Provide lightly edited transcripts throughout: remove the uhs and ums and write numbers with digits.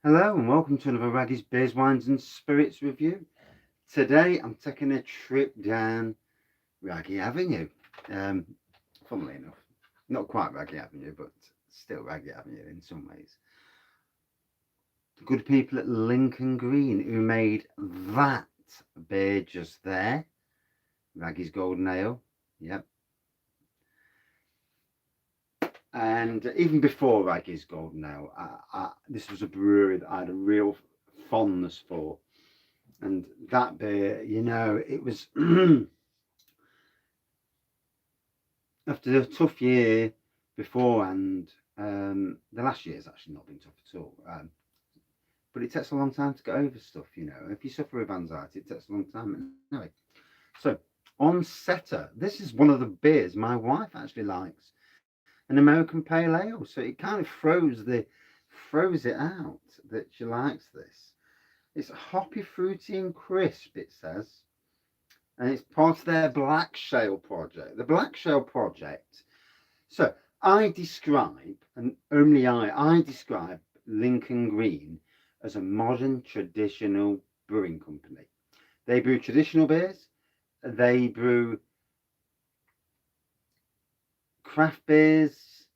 Hello and welcome to another Wraggys Beers, Wines and Spirits review. Today I'm taking a trip down Raggy Avenue. Funnily enough, not quite Raggy Avenue, but still Raggy Avenue in some ways. The good people at Lincoln Green who made that beer just there. Raggy's Golden Ale. Yep. And even before Raggy's Golden Ale, this was a brewery that I had a real fondness for. And that beer, it was after a tough year before, and the last year's actually not been tough at all. But it takes a long time to get over stuff, If you suffer with anxiety, it takes a long time. Anyway, so Onsetter, this is one of the beers my wife actually likes, an American pale ale. So it kind of throws it out that she likes this. It's hoppy, fruity, and crisp. It says. And it's part of their Blackshale project. The Blackshale project. So I describe, and only I describe Lincoln Green as a modern traditional brewing company. They brew traditional beers. They brew craft beers,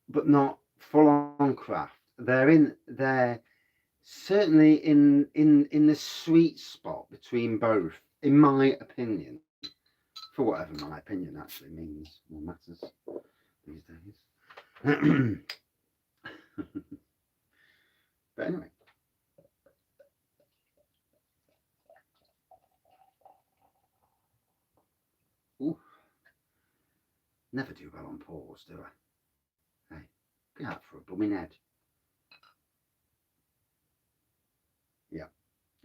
but not full on craft. They're certainly in the sweet spot between both, in my opinion. For whatever my opinion actually means or matters these days. But anyway, ooh, never do well on pause, do I? Hey, get out for a blooming head. Yeah,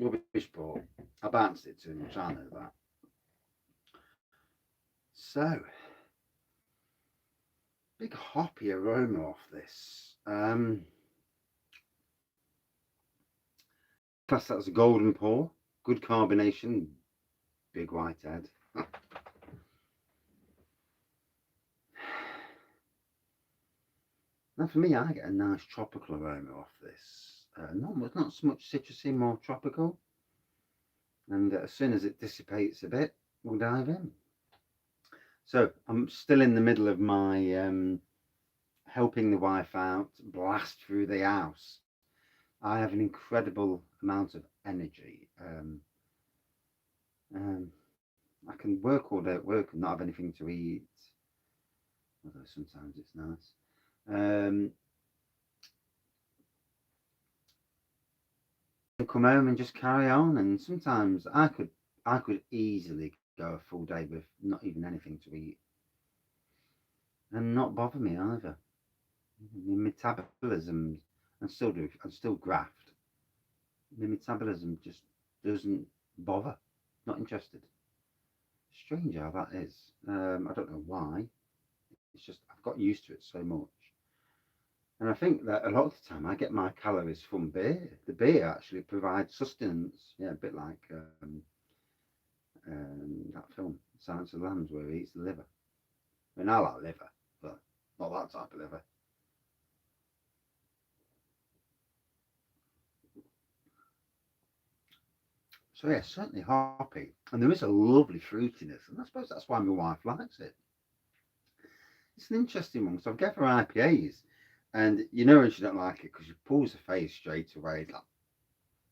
rubbish pour. I bounced it too much, I know that. So, big hoppy aroma off this. Class that as a golden pour, good carbonation, big white head. Now for me, I get a nice tropical aroma off this. Not so much citrusy, more tropical. And as soon as it dissipates a bit, we'll dive in. So I'm still in the middle of my helping the wife out, blast through the house. I have an incredible amount of energy. I can work all day at work and not have anything to eat, although sometimes it's nice. Come home and just carry on, and sometimes I could easily go a full day with not even anything to eat and not bother me either. My metabolism, and still graft. My metabolism just doesn't bother. Not interested. Strange how that is. I don't know why. It's just I've got used to it so much. And I think that a lot of the time I get my calories from beer. The beer actually provides sustenance. Yeah, a bit like that film, Silence of the Lambs, where he eats the liver. I mean, I like liver, but not that type of liver. So yeah, certainly hoppy, and there is a lovely fruitiness, and I suppose that's why my wife likes it. It's an interesting one. So I've given her IPAs, and you know when she don't like it because she pulls her face straight away, like,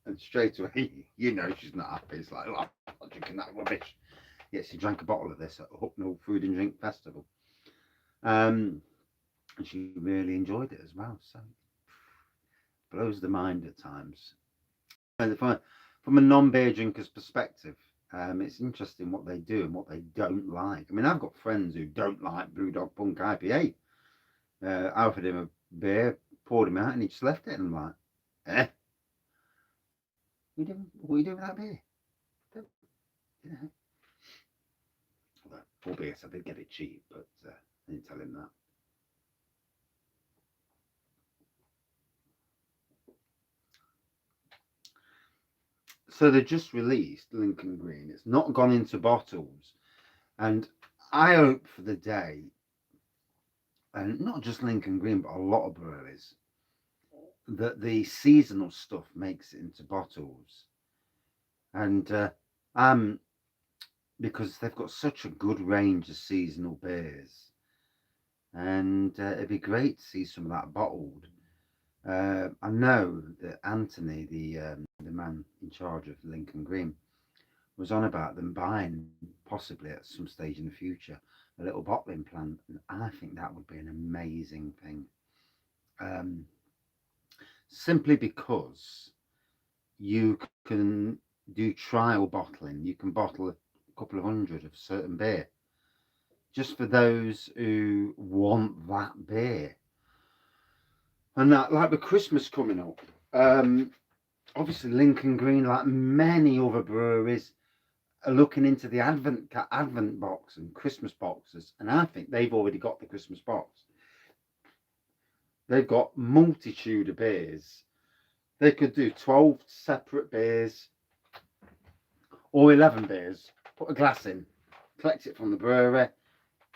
and straight away you know she's not happy. It's like, oh, I'm not drinking that rubbish. Yet she drank a bottle of this at Hucknall Food and Drink Festival, and she really enjoyed it as well. So blows the mind at times. And from a non-beer drinker's perspective, it's interesting what they do and what they don't like. I mean, I've got friends who don't like Brewdog Punk IPA. I offered him a beer, poured him out, and he just left it. And I'm like, eh? What are you doing with that beer? You know. Albeit I did get it cheap, but I didn't tell him that. So they just released Lincoln Green. It's not gone into bottles, and I hope for the day, and not just Lincoln Green, but a lot of breweries, that the seasonal stuff makes it into bottles, and because they've got such a good range of seasonal beers, and it'd be great to see some of that bottled. I know that Anthony, the man in charge of Lincoln Green, was on about them buying, possibly at some stage in the future, a little bottling plant, and I think that would be an amazing thing. Um, Simply because you can do trial bottling. You can bottle a couple of hundred of certain beer just for those who want that beer. And that, like with Christmas coming up, obviously Lincoln Green, like many other breweries, are looking into the Advent box and Christmas boxes, and I think they've already got the Christmas box. They've got multitude of beers. They could do 12 separate beers or 11 beers, put a glass in, collect it from the brewery,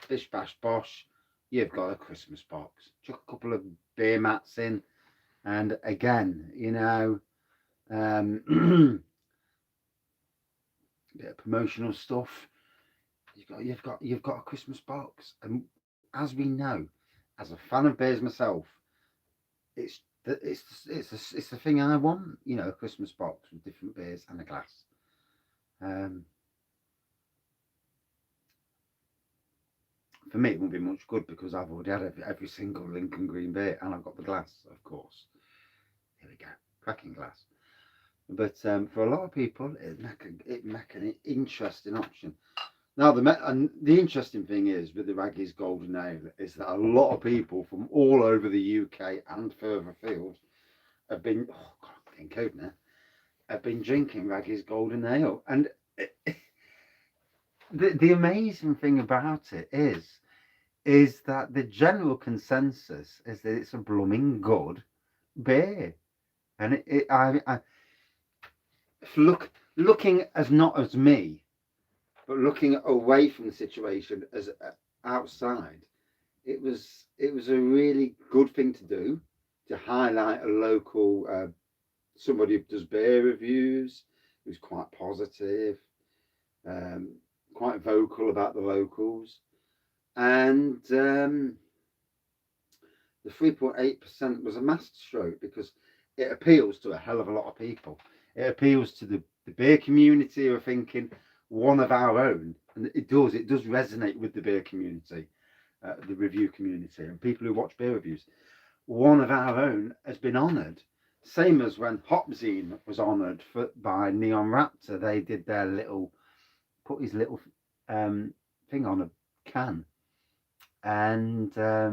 bish bash bosh, you've got a Christmas box. Chuck a couple of beer mats in, and again, bit of promotional stuff. You've got a Christmas box, and as we know, as a fan of beers myself, it's the thing I want. A Christmas box with different beers and a glass. For me, it won't be much good because I've already had every single Lincoln Green beer, and I've got the glass, of course. Here we go, cracking glass. But for a lot of people, it make an interesting option. Now, the interesting thing is with the Wraggys Golden Ale is that a lot of people from all over the UK and further afield have been, oh God, I'm getting cold now, have been drinking Wraggys Golden Ale. And the amazing thing about it is that the general consensus is that it's a blooming good beer. And looking as not as me, but looking away from the situation as outside, it was a really good thing to do, to highlight a local somebody who does beer reviews, who's quite positive, quite vocal about the locals, and the 3.8% was a masterstroke because it appeals to a hell of a lot of people. It appeals to the beer community who are thinking one of our own, and it does resonate with the beer community, the review community, and people who watch beer reviews. One of our own has been honoured, same as when Hopzine was honoured by Neon Raptor. They did their put his little thing on a can, and I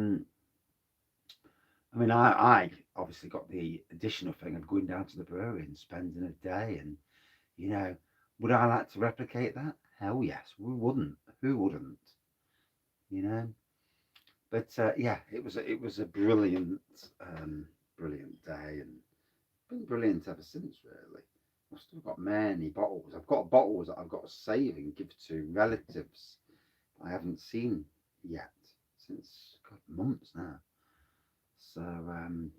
mean, I obviously got the additional thing of going down to the brewery and spending a day, and would I like to replicate that? Hell yes, we wouldn't. Who wouldn't? But yeah, it was a brilliant brilliant day, and been brilliant ever since. Really, I've still got many bottles. I've got bottles that I've got to save and give to relatives I haven't seen yet since months now. So, and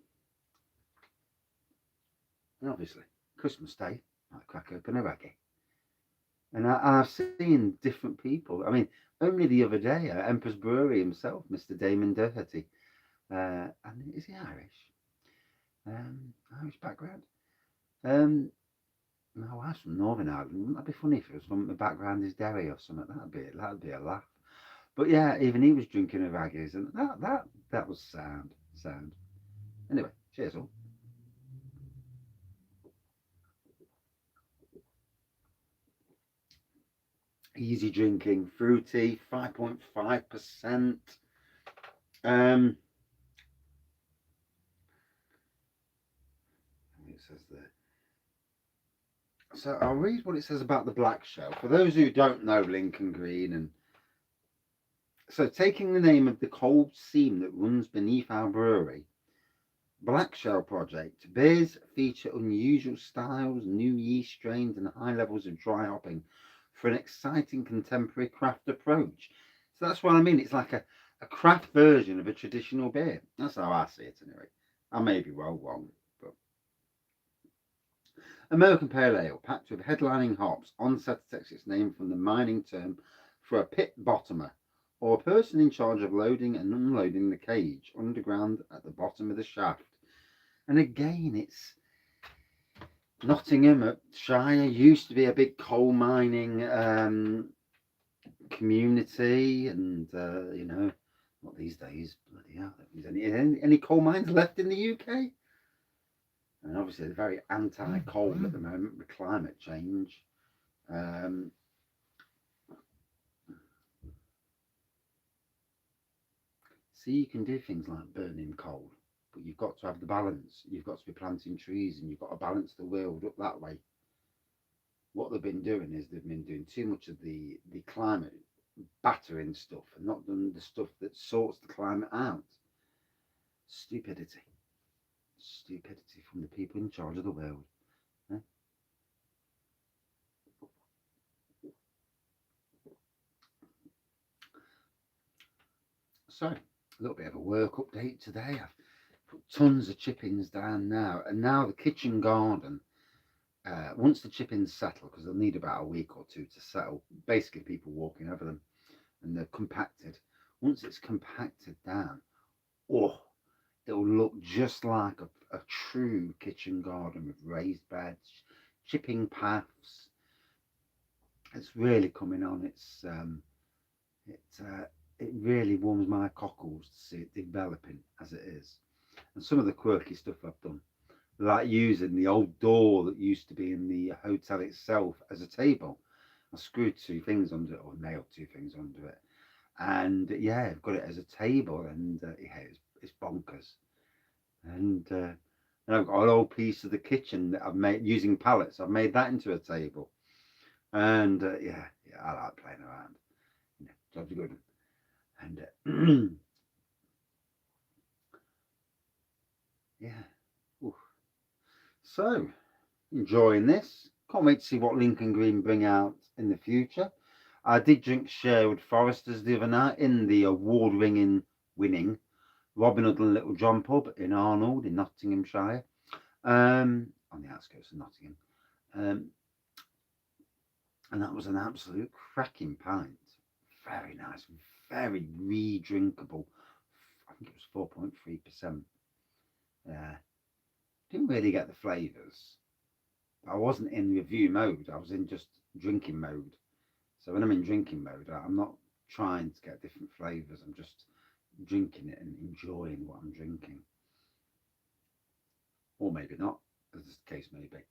obviously, Christmas Day, I crack open a Wraggy. And I've seen different people. I mean, only the other day, Emperor's Brewery himself, Mr. Damon Doherty, and is he Irish? Irish background? My wife's from Northern Ireland. Wouldn't that be funny if it was from the background is Derry or something? That'd be a laugh. But yeah, even he was drinking a Wraggy's, and that was sound. Anyway, cheers all. Easy drinking, fruity, 5.5%. It says there. So I'll read what it says about the Blackshale. For those who don't know Lincoln Green, and so taking the name of the cold seam that runs beneath our brewery, Blackshale Project, beers feature unusual styles, new yeast strains, and high levels of dry hopping for an exciting contemporary craft approach. So that's what I mean. It's like a craft version of a traditional beer. That's how I see it anyway. I may be well wrong. American Pale Ale, packed with headlining hops. Onsetter takes its name from the mining term for a pit bottomer, or a person in charge of loading and unloading the cage underground at the bottom of the shaft. And again, it's Nottinghamshire used to be a big coal mining community, and you know, not these days. Bloody hell, there's any coal mines left in the UK? And obviously, they're very anti-coal at the moment with climate change. See, you can do things like burning coal, but you've got to have the balance. You've got to be planting trees, and you've got to balance the world up that way. What they've been doing is they've been doing too much of the climate battering stuff and not done the stuff that sorts the climate out. Stupidity. Stupidity from the people in charge of the world. Eh? So, a little bit of a work update today. I've put tons of chippings down now, and now the kitchen garden, once the chippings settle, because they'll need about a week or two to settle, basically people walking over them, and they're compacted. Once it's compacted down, oh, it'll look just like a true kitchen garden with raised beds, chipping paths. It's really coming on. It really warms my cockles to see it developing as it is. And some of the quirky stuff I've done, like using the old door that used to be in the hotel itself as a table. I screwed two things under it, or nailed two things under it, and yeah, I've got it as a table, and yeah, it's bonkers. And I've got an old piece of the kitchen that I've made using pallets. I've made that into a table, and yeah, I like playing around. You know, jobs are good. And yeah, oof. So enjoying this. Can't wait to see what Lincoln Green bring out in the future. I did drink Sherwood Foresters the other night in the award-winning Robin Hood and Little John pub in Arnold in Nottinghamshire, on the outskirts of Nottingham. And that was an absolute cracking pint. Very nice, very re-drinkable. I think it was 4.3%. Didn't really get the flavours. I wasn't in review mode. I was in just drinking mode. So when I'm in drinking mode, I'm not trying to get different flavours. I'm just drinking it and enjoying what I'm drinking. Or maybe not, as the case may be.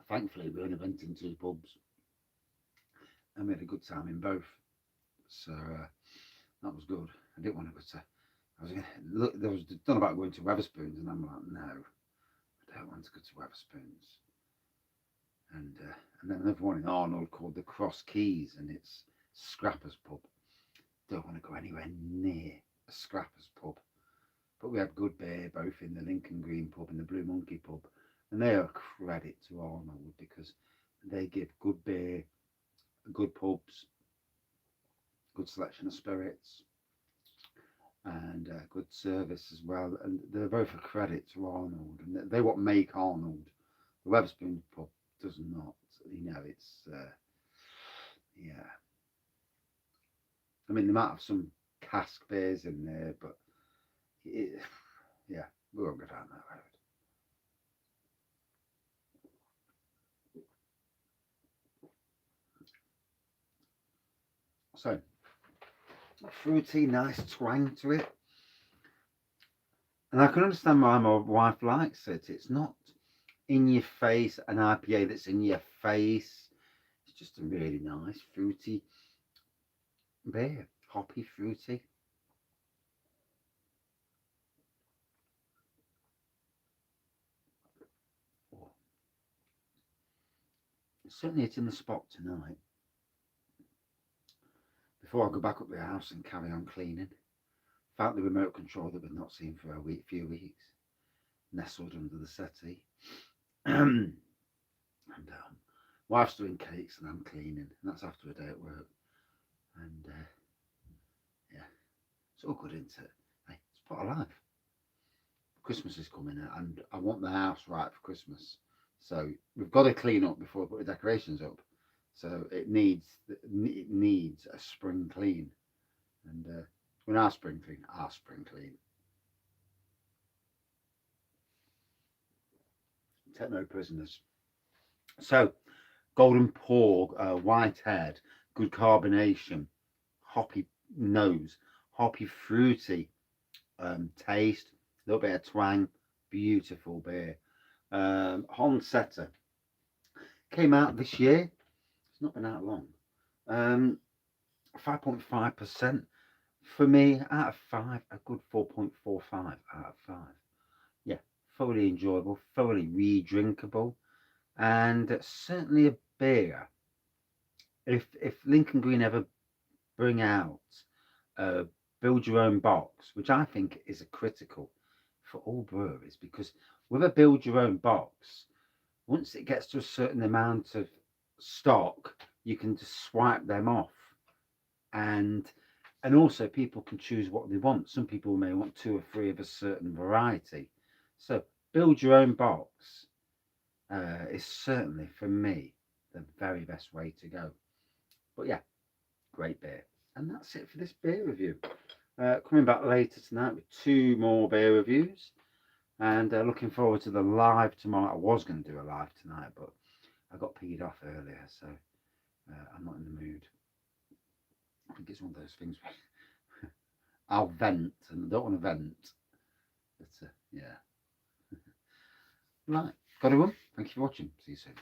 Thankfully, we only went in two pubs and we had a good time in both. So that was good. I didn't want to go to. I was look. There was done about going to Wetherspoons, and I'm like, no, I don't want to go to Wetherspoons. And then another one in Arnold called the Cross Keys, and it's Scrapper's pub. Don't want to go anywhere near a Scrapper's pub. But we had good beer both in the Lincoln Green pub and the Blue Monkey pub, and they are a credit to Arnold because they give good beer, good pubs, good selection of spirits, and good service as well. And they're both a credit to Arnold, and they what make Arnold. The Wetherspoons pub does not. You know, it's yeah. I mean, they might have some cask beers in there, but yeah, we won't go down that road. So, fruity, nice twang to it. And I can understand why my wife likes it. It's not in your face, an IPA that's in your face. It's just a really nice, fruity beer. Hoppy, fruity. Oh, it's certainly hitting the spot tonight. Before I go back up the house and carry on cleaning, found the remote control that we've not seen for a few weeks, nestled under the settee. And wife's doing cakes and I'm cleaning, and that's after a day at work. And yeah, it's all good, isn't it? Hey, it's part of life. Christmas is coming and I want the house right for Christmas. So we've got to clean up before we put the decorations up. So it needs a spring clean. And when our spring clean. Take no prisoners. So golden pork, white head, good carbonation, hoppy nose, hoppy fruity taste, a little bit of twang, beautiful beer. Onsetter came out this year. It's not been out long. 5.5%. For me, out of 5, a good 4.45 out of 5. Yeah, thoroughly enjoyable, thoroughly re-drinkable, and certainly a beer. If Lincoln Green ever bring out a build your own box, which I think is a critical for all breweries, because with a build your own box, once it gets to a certain amount of stock, you can just swipe them off, and also people can choose what they want. Some people may want 2 or 3 of a certain variety. So build your own box is certainly, for me, the very best way to go. But yeah, great beer. And that's it for this beer review. Coming back later tonight with 2 more beer reviews, and looking forward to the live tomorrow. I was going to do a live tonight, but I got peed off earlier, so I'm not in the mood. I think it's one of those things where I'll vent, and I don't want to vent. But yeah. Right, got to run. Thank you for watching. See you soon.